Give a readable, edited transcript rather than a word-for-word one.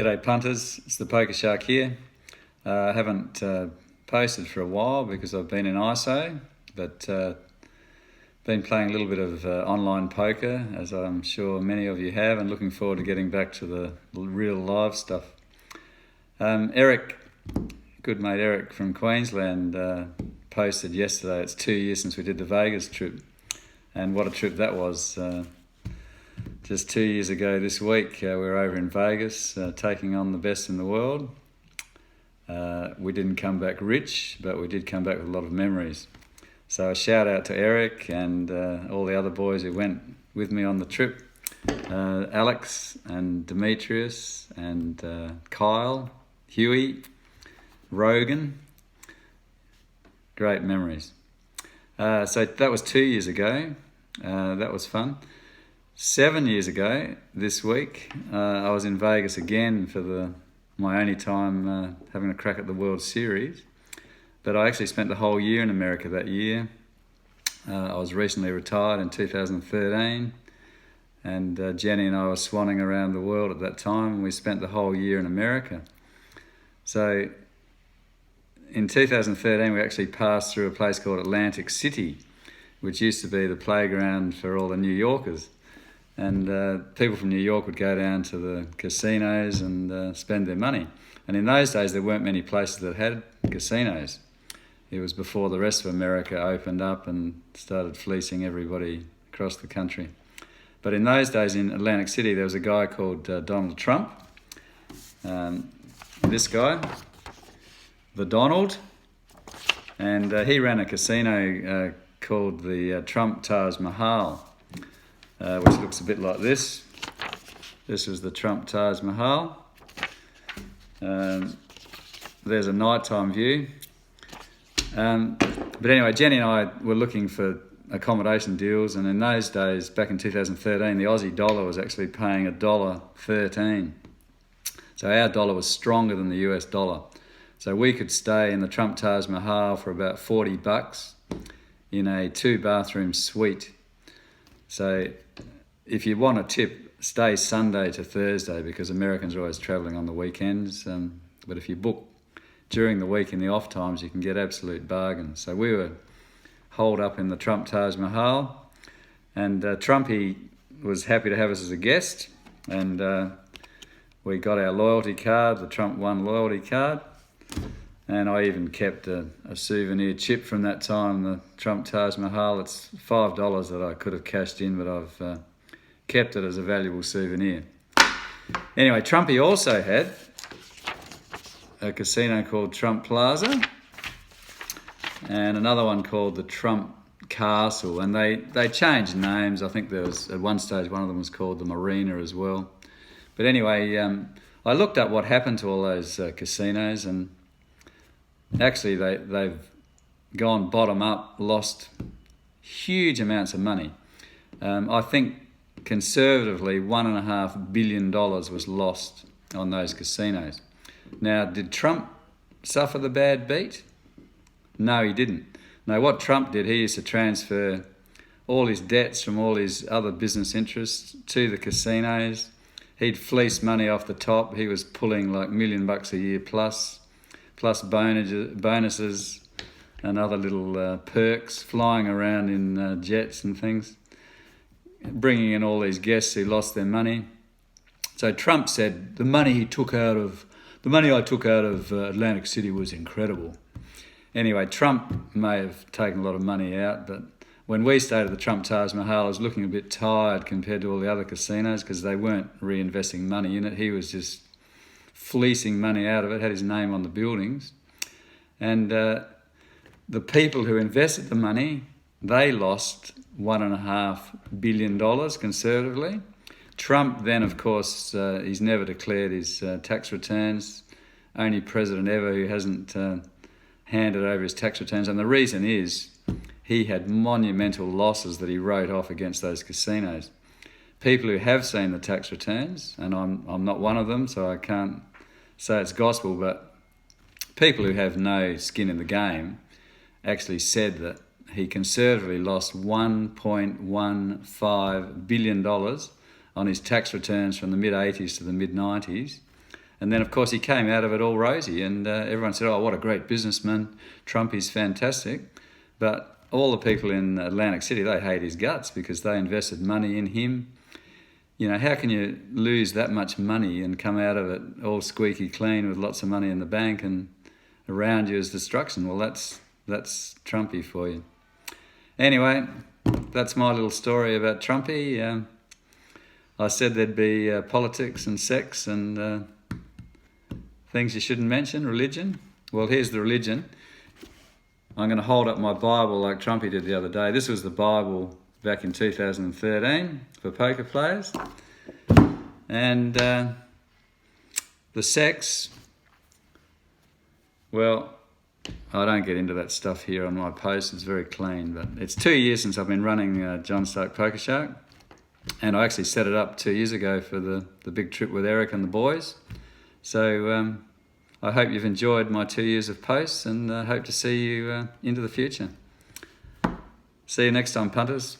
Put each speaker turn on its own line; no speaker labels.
G'day punters, it's the Poker Shark here. I haven't posted for a while because I've been in ISO, but been playing a little bit of online poker, as I'm sure many of you have, and looking forward to getting back to the real live stuff. Eric, good mate Eric from Queensland, posted yesterday, it's 2 years since we did the Vegas trip, and what a trip that was. Just 2 years ago this week, we were over in Vegas, taking on the best in the world. We didn't come back rich, but we did come back with a lot of memories. So a shout out to Eric and all the other boys who went with me on the trip. Alex and Demetrius and Kyle, Huey, Rogan. Great memories. So that was 2 years ago. That was fun. 7 years ago this week, I was in Vegas again for my only time having a crack at the World Series. But I actually spent the whole year in America that year. I was recently retired in 2013, and Jenny and I were swanning around the world at that time, and we spent the whole year in America. So in 2013, we actually passed through a place called Atlantic City, which used to be the playground for all the New Yorkers. And people from New York would go down to the casinos and spend their money. And in those days, there weren't many places that had casinos. It was before the rest of America opened up and started fleecing everybody across the country. But in those days in Atlantic City, there was a guy called Donald Trump. This guy, the Donald, and he ran a casino called the Trump Taj Mahal, which looks a bit like this. This was the Trump Taj Mahal. There's a nighttime view. But anyway, Jenny and I were looking for accommodation deals, and in those days, back in 2013, the Aussie dollar was actually paying $1.13. So our dollar was stronger than the US dollar. So we could stay in the Trump Taj Mahal for about $40 in a 2-bathroom suite. So if you want a tip, stay Sunday to Thursday, because Americans are always travelling on the weekends. But if you book during the week in the off times, you can get absolute bargains. So we were holed up in the Trump Taj Mahal, and Trumpy was happy to have us as a guest, and we got our loyalty card, the Trump One loyalty card, and I even kept a souvenir chip from that time, the Trump Taj Mahal. It's $5 that I could have cashed in, but I've kept it as a valuable souvenir. Anyway, Trumpy also had a casino called Trump Plaza and another one called the Trump Castle, and they changed names. I think there was, at one stage, one of them was called the Marina as well. But anyway, I looked up what happened to all those casinos, and actually they've gone bottom up, lost huge amounts of money. I think conservatively $1.5 billion was lost on those casinos. Now, did Trump suffer the bad beat? No, he didn't. No, what Trump did, he used to transfer all his debts from all his other business interests to the casinos. He'd fleece money off the top. He was pulling like $1 million a year plus bonuses and other little perks, flying around in jets and things, bringing in all these guests who lost their money. So Trump said the money I took out of Atlantic City was incredible. Anyway, Trump may have taken a lot of money out, but when we stayed at the Trump Taj Mahal, I was looking a bit tired compared to all the other casinos because they weren't reinvesting money in it. He was just fleecing money out of it, had his name on the buildings. And the people who invested the money, they lost $1.5 billion conservatively. Trump then, of course, he's never declared his tax returns. Only president ever who hasn't handed over his tax returns. And the reason is he had monumental losses that he wrote off against those casinos. People who have seen the tax returns, and I'm not one of them, so I can't say it's gospel, but people who have no skin in the game actually said that he conservatively lost $1.15 billion on his tax returns from the mid-80s to the mid-90s, And then, of course, he came out of it all rosy, and everyone said, oh, what a great businessman. Trumpy's fantastic. But all the people in Atlantic City, they hate his guts because they invested money in him. You know, how can you lose that much money and come out of it all squeaky clean with lots of money in the bank and around you is destruction? Well, that's Trumpy for you. Anyway, that's my little story about Trumpy. I said there'd be politics and sex and things you shouldn't mention, religion. Well, here's the religion. I'm going to hold up my Bible like Trumpy did the other day. This was the Bible back in 2013 for poker players. And the sex, well, I don't get into that stuff here on my post. It's very clean, but it's 2 years since I've been running John Stoke Poker Shark. And I actually set it up 2 years ago for the big trip with Eric and the boys. So I hope you've enjoyed my 2 years of posts, and hope to see you into the future. See you next time, punters.